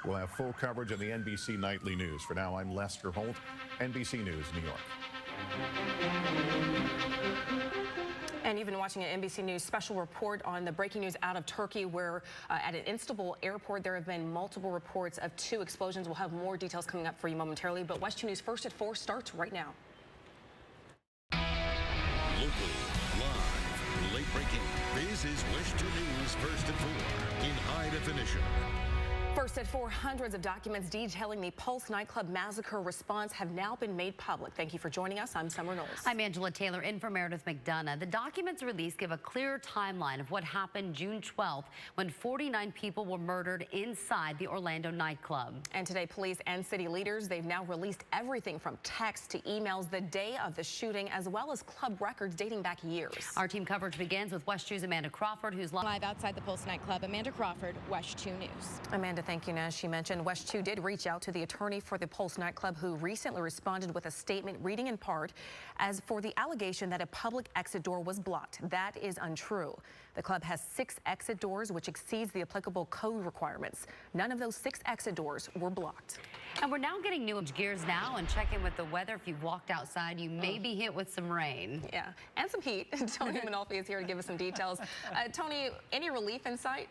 We'll have full coverage of the NBC Nightly News. For now, I'm Lester Holt, NBC News, New York. And you've been watching an NBC News special report on the breaking news out of Turkey, where at an Istanbul airport there have been multiple reports of 2 explosions. We'll have more details coming up for you momentarily, but West 2 News First at 4 starts right now. Local, live, late breaking. This is West 2 News First at 4 in high definition. First at 4, hundreds of documents detailing the Pulse nightclub massacre response have now been made public. Thank you for joining us. I'm Summer Knowles. I'm Angela Taylor, in for Meredith McDonough. The documents released give a clear timeline of what happened June 12th when 49 people were murdered inside the Orlando nightclub. And today, police and city leaders, they've now released everything from texts to emails the day of the shooting, as well as club records dating back years. Our team coverage begins with West 2's Amanda Crawford, who's live outside the Pulse nightclub. Amanda Crawford, West 2 News. Amanda, thank you. As she mentioned, West 2 did reach out to the attorney for the Pulse nightclub, who recently responded with a statement reading in part, as for the allegation that a public exit door was blocked. That is untrue. The club has 6 exit doors, which exceeds the applicable code requirements. None of those 6 exit doors were blocked. And we're now getting new gears now and checking with the weather. If you've walked outside, you may be hit with some rain. Yeah, and some heat. Tony Manolfi is here to give us some details. Tony, any relief in sight?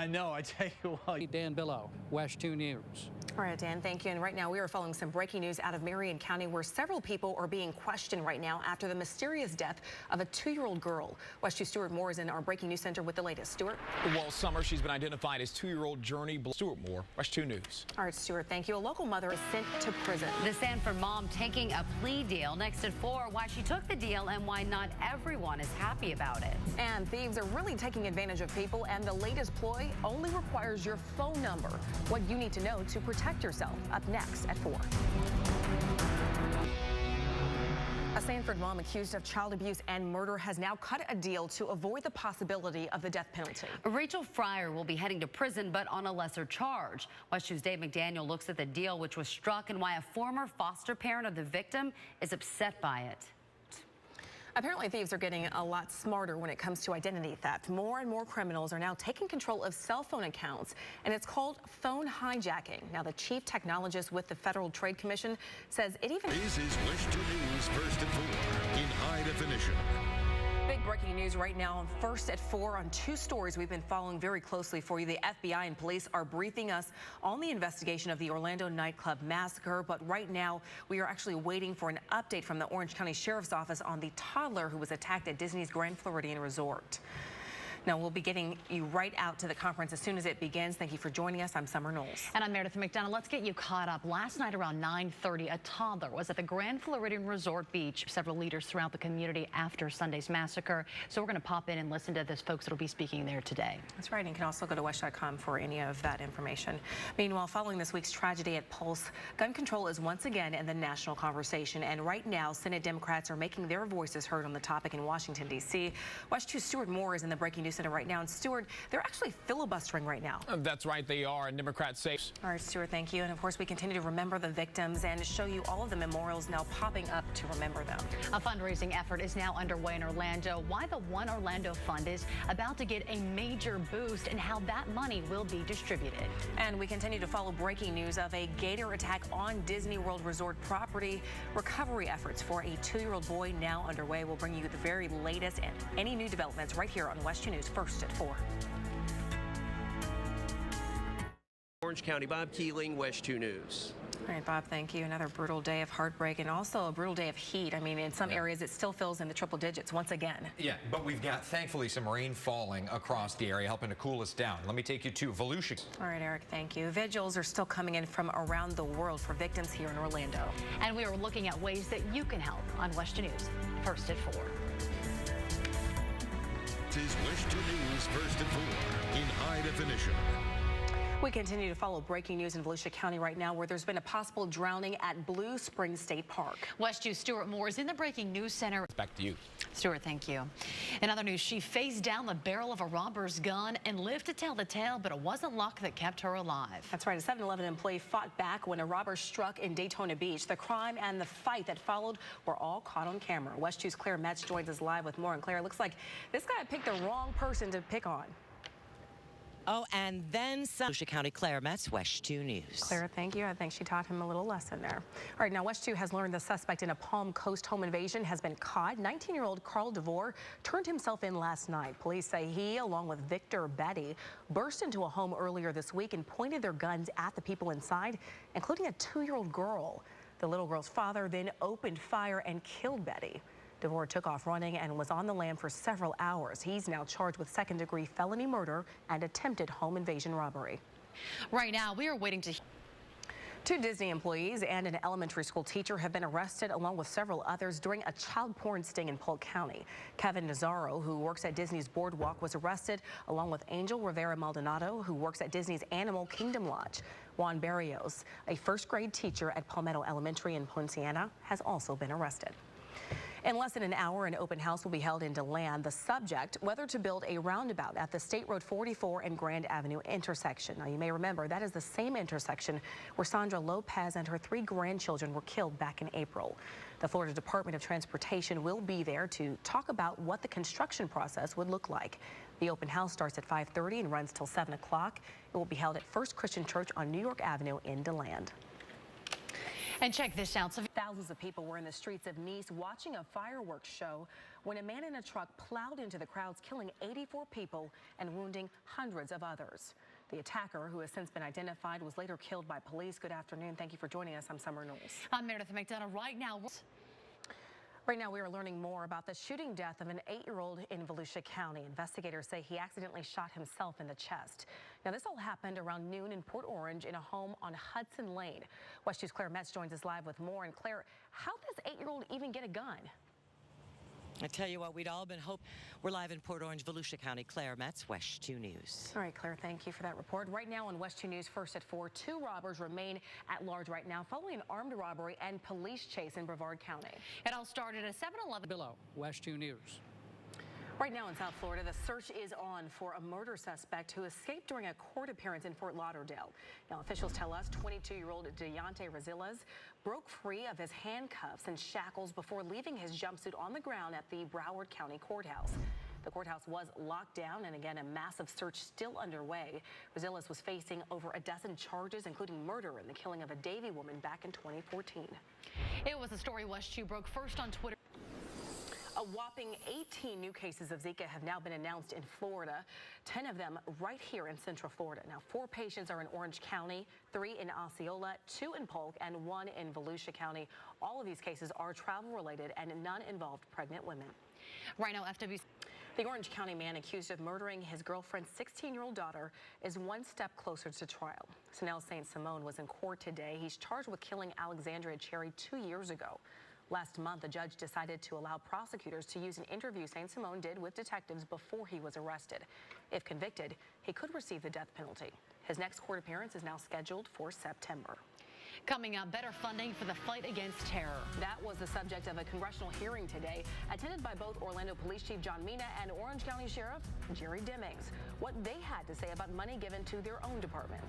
No, I tell you what. Dan Billow, West 2 News. All right, Dan, thank you. And right now we are following some breaking news out of Marion County, where several people are being questioned right now after the mysterious death of a 2-year-old girl. West 2 Stuart Moore is in our breaking news center with the latest. Stuart? Well, Summer, she's been identified as 2-year-old Journey. Stuart Moore, West 2 News. All right, Stuart, thank you. A local mother is sent to prison. The Sanford mom taking a plea deal. Next at 4, why she took the deal and why not everyone is happy about it. And thieves are really taking advantage of people, and the latest ploy only requires your phone number. What you need to know to protect yourself. Up next at 4. A Sanford mom accused of child abuse and murder has now cut a deal to avoid the possibility of the death penalty. Rachel Fryer will be heading to prison, but on a lesser charge. West 2's Dave McDaniel looks at the deal which was struck and why a former foster parent of the victim is upset by it. Apparently, thieves are getting a lot smarter when it comes to identity theft. More and more criminals are now taking control of cell phone accounts, and it's called phone hijacking. Now, the chief technologist with the Federal Trade Commission says it even... This is West 2 News First at 4 in high definition. Big breaking news right now on First at 4 on 2 stories we've been following very closely for you. The FBI and police are briefing us on the investigation of the Orlando nightclub massacre. But right now, we are actually waiting for an update from the Orange County Sheriff's Office on the toddler who was attacked at Disney's Grand Floridian Resort. Now, we'll be getting you right out to the conference as soon as it begins. Thank you for joining us. I'm Summer Knowles. And I'm Meredith McDonough. Let's get you caught up. Last night around 9:30, a toddler was at the Grand Floridian Resort Beach. Several leaders throughout the community after Sunday's massacre. So we're going to pop in and listen to those folks that will be speaking there today. That's right. And you can also go to west.com for any of that information. Meanwhile, following this week's tragedy at Pulse, gun control is once again in the national conversation. And right now, Senate Democrats are making their voices heard on the topic in Washington, D.C. West 2 Stuart Moore is in the breaking news center right now. And Stuart, they're actually filibustering right now. That's right, they are. And Democrats say... All right, Stuart, thank you. And of course, we continue to remember the victims and show you all of the memorials now popping up to remember them. A fundraising effort is now underway in Orlando. Why the One Orlando Fund is about to get a major boost and how that money will be distributed. And we continue to follow breaking news of a gator attack on Disney World Resort property. Recovery efforts for a 2-year-old boy now underway. We'll bring you the very latest and any new developments right here on West 2 News First at 4. Orange County, Bob Keeling, West 2 News. All right, Bob, thank you. Another brutal day of heartbreak and also a brutal day of heat. I mean, in some areas, it still feels in the triple digits once again. Yeah, but we've got, thankfully, some rain falling across the area, helping to cool us down. Let me take you to Volusia. All right, Eric, thank you. Vigils are still coming in from around the world for victims here in Orlando. And we are looking at ways that you can help on West 2 News, First at 4. This is West 2 News First at 4 in high definition. We continue to follow breaking news in Volusia County right now, where there's been a possible drowning at Blue Springs State Park. West 2 Stuart Moore is in the breaking news center. Back to you. Stuart, thank you. In other news, she faced down the barrel of a robber's gun and lived to tell the tale, but it wasn't luck that kept her alive. That's right. A 7-Eleven employee fought back when a robber struck in Daytona Beach. The crime and the fight that followed were all caught on camera. West 2's Claire Metz joins us live with more. And Claire, looks like this guy picked the wrong person to pick on. Oh, and then some. Volusia County, Claire Metz, West 2 News. Claire, thank you. I think she taught him a little lesson there. All right, now West 2 has learned the suspect in a Palm Coast home invasion has been caught. 19-year-old Carl DeVore turned himself in last night. Police say he, along with Victor Betty, burst into a home earlier this week and pointed their guns at the people inside, including a 2-year-old girl. The little girl's father then opened fire and killed Betty. DeVore took off running and was on the lam for several hours. He's now charged with second-degree felony murder and attempted home invasion robbery. Right now, we are waiting to. 2 Disney employees and an elementary school teacher have been arrested along with several others during a child porn sting in Polk County. Kevin Nazaro, who works at Disney's Boardwalk, was arrested along with Angel Rivera Maldonado, who works at Disney's Animal Kingdom Lodge. Juan Barrios, a first-grade teacher at Palmetto Elementary in Poinciana, has also been arrested. In less than an hour, an open house will be held in DeLand. The subject, whether to build a roundabout at the State Road 44 and Grand Avenue intersection. Now, you may remember that is the same intersection where Sandra Lopez and her 3 grandchildren were killed back in April. The Florida Department of Transportation will be there to talk about what the construction process would look like. The open house starts at 5:30 and runs till 7 o'clock. It will be held at First Christian Church on New York Avenue in DeLand. And check this out. Thousands of people were in the streets of Nice watching a fireworks show when a man in a truck plowed into the crowds, killing 84 people and wounding hundreds of others. The attacker, who has since been identified, was later killed by police. Good afternoon. Thank you for joining us. I'm Summer Knowles. I'm Meredith McDonough. Right now, we are learning more about the shooting death of an 8-year-old in Volusia County. Investigators say he accidentally shot himself in the chest. Now, this all happened around noon in Port Orange in a home on Hudson Lane. West 2's Claire Metz joins us live with more. And Claire, how did this 8-year-old even get a gun? I tell you what, we'd all been hoping. We're live in Port Orange, Volusia County. Claire Metz, West 2 News. All right, Claire, thank you for that report. Right now on West 2 News, first at 4, 2 robbers remain at large right now following an armed robbery and police chase in Brevard County. It all started at 7-Eleven. Below, West 2 News. Right now in South Florida, the search is on for a murder suspect who escaped during a court appearance in Fort Lauderdale. Now, officials tell us 22-year-old Deontay Rezillas broke free of his handcuffs and shackles before leaving his jumpsuit on the ground at the Broward County Courthouse. The courthouse was locked down, and again, a massive search still underway. Rezillas was facing over a dozen charges, including murder and the killing of a Davie woman back in 2014. It was a story West 2 broke first on Twitter. A whopping 18 new cases of Zika have now been announced in Florida, 10 of them right here in Central Florida. Now, 4 patients are in Orange County, 3 in Osceola, 2 in Polk, and 1 in Volusia County. All of these cases are travel-related, and none involved pregnant women. Right now, FWC. The Orange County man accused of murdering his girlfriend's 16-year-old daughter is one step closer to trial. Sanel St. Simone was in court today. He's charged with killing Alexandria Cherry 2 years ago. Last month, a judge decided to allow prosecutors to use an interview St. Simone did with detectives before he was arrested. If convicted, he could receive the death penalty. His next court appearance is now scheduled for September. Coming up, better funding for the fight against terror. That was the subject of a congressional hearing today, attended by both Orlando Police Chief John Mina and Orange County Sheriff Jerry Demings. What they had to say about money given to their own departments.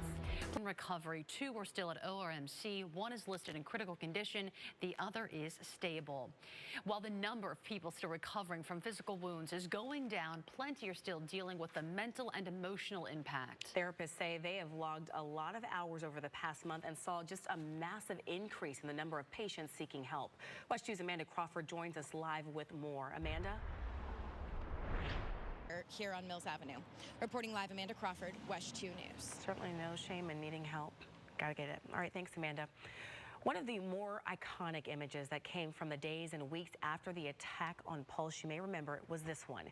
In recovery, 2 are still at ORMC. 1 is listed in critical condition. The other is stable. While the number of people still recovering from physical wounds is going down, plenty are still dealing with the mental and emotional impact. Therapists say they have logged a lot of hours over the past month and saw just a massive increase in the number of patients seeking help. West 2's Amanda Crawford joins us live with more. Amanda? Here on Mills Avenue. Reporting live, Amanda Crawford, West 2 News. Certainly no shame in needing help. Gotta get it. All right, thanks, Amanda. One of the more iconic images that came from the days and weeks after the attack on Pulse, you may remember, was this one.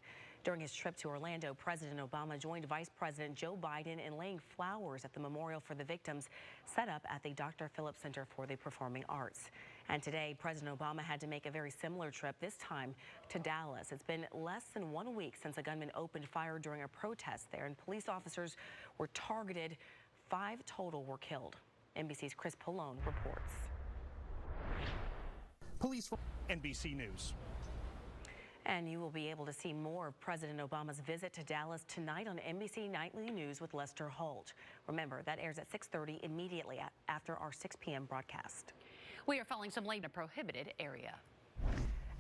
During his trip to Orlando, President Obama joined Vice President Joe Biden in laying flowers at the memorial for the victims set up at the Dr. Phillips Center for the Performing Arts. And today, President Obama had to make a very similar trip, this time to Dallas. It's been less than 1 week since a gunman opened fire during a protest there, and police officers were targeted. 5 total were killed. NBC's Chris Pallone reports. Police for NBC News. And you will be able to see more of President Obama's visit to Dallas tonight on NBC Nightly News with Lester Holt. Remember, that airs at 6:30 immediately after our 6 p.m. broadcast. We are following some late in a prohibited area.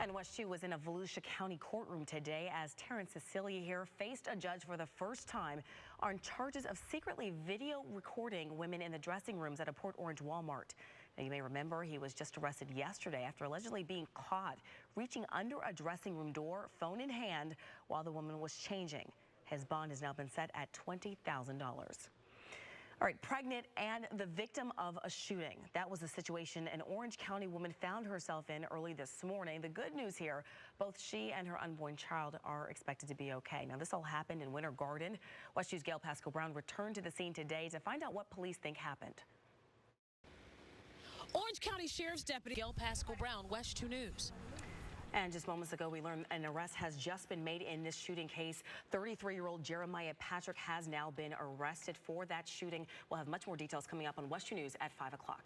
And West 2 was in a Volusia County courtroom today as Terrence Cecilia here faced a judge for the first time on charges of secretly video recording women in the dressing rooms at a Port Orange Walmart. Now, you may remember he was just arrested yesterday after allegedly being caught reaching under a dressing room door, phone in hand, while the woman was changing. His bond has now been set at $20,000. All right, pregnant and the victim of a shooting. That was the situation an Orange County woman found herself in early this morning. The good news here, both she and her unborn child are expected to be okay. Now, this all happened in Winter Garden. West 2's Gail Pascal-Brown returned to the scene today to find out what police think happened. Orange County Sheriff's Deputy Gail Pascal-Brown, West 2 News. And just moments ago, we learned an arrest has just been made in this shooting case. 33-year-old Jeremiah Patrick has now been arrested for that shooting. We'll have much more details coming up on West 2 News at 5 o'clock.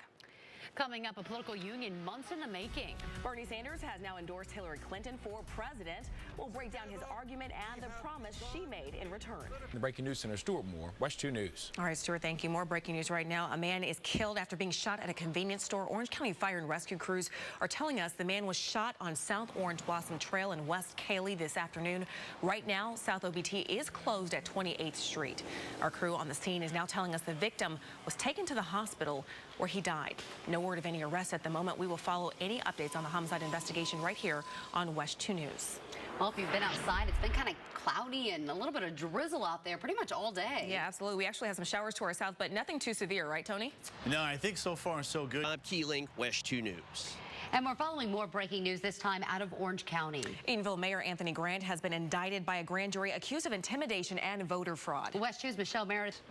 Coming up, a political union months in the making. Bernie Sanders has now endorsed Hillary Clinton for president. We'll break down his argument and the promise she made in return. The Breaking News Center, Stuart Moore, West 2 News. All right, Stuart, thank you. More breaking news right now. A man is killed after being shot at a convenience store. Orange County Fire and Rescue crews are telling us the man was shot on South Orange Blossom Trail in West Cayley this afternoon. Right now, South OBT is closed at 28th Street. Our crew on the scene is now telling us the victim was taken to the hospital where he died. No word of any arrest at the moment. We will follow any updates on the homicide investigation right here on West 2 News. Well, if you've been outside, it's been kind of cloudy and a little bit of drizzle out there pretty much all day. Yeah, absolutely. We actually have some showers to our south, but nothing too severe, right, Tony? No, I think so far so good. Bob Keeling, West 2 News. And we're following more breaking news, this time out of Orange County. Edenville Mayor Anthony Grant has been indicted by a grand jury accused of intimidation and voter fraud. West 2's Michelle Meredith.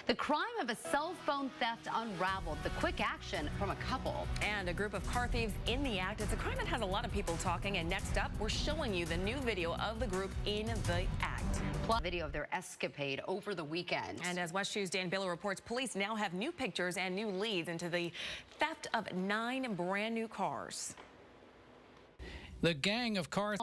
The crime of a cell phone theft unraveled. The quick action from a couple. And a group of car thieves in the act. It's a crime that has a lot of people talking. And next up, we're showing you the new video of the group in the act. Plus, video of their escapade over the weekend. And as West 2's Dan Biller reports, police now have new pictures and new leads into the theft of 9 brand new cars. The gang of cars.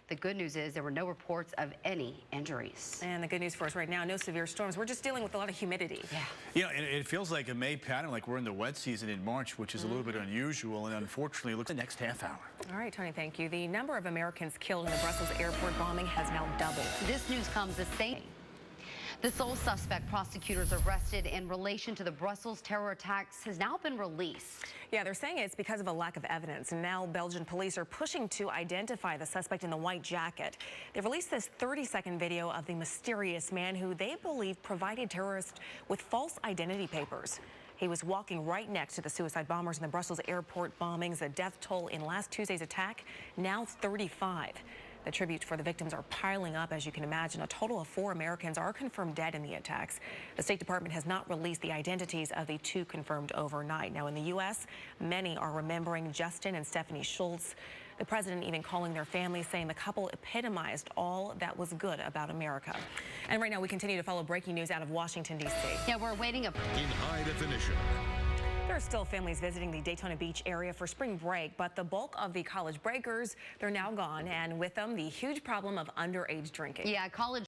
The good news is there were no reports of any injuries. And the good news for us right now, no severe storms. We're just dealing with a lot of humidity. Yeah. You know, it feels like a May pattern, like we're in the wet season in March, which is a little bit unusual, and unfortunately, it looks the next half hour. All right, Tony, thank you. The number of Americans killed in the Brussels airport bombing has now doubled. This news comes the same. The sole suspect prosecutors arrested in relation to the Brussels terror attacks has now been released. Yeah, they're saying it's because of a lack of evidence. And now Belgian police are pushing to identify the suspect in the white jacket. They've released this 30-second video of the mysterious man who they believe provided terrorists with false identity papers. He was walking right next to the suicide bombers in the Brussels airport bombings. The death toll in last Tuesday's attack, now 35. The tributes for the victims are piling up, as you can imagine. A total of 4 Americans are confirmed dead in the attacks. The State Department has not released the identities of the 2 confirmed overnight. Now, in the U.S., many are remembering Justin and Stephanie Schultz. The president even calling their families, saying the couple epitomized all that was good about America. And right now, we continue to follow breaking news out of Washington, D.C. Yeah, we're waiting in high definition. There are still families visiting the Daytona Beach area for spring break, but the bulk of the college breakers, they're now gone, and with them, the huge problem of underage drinking. Yeah, college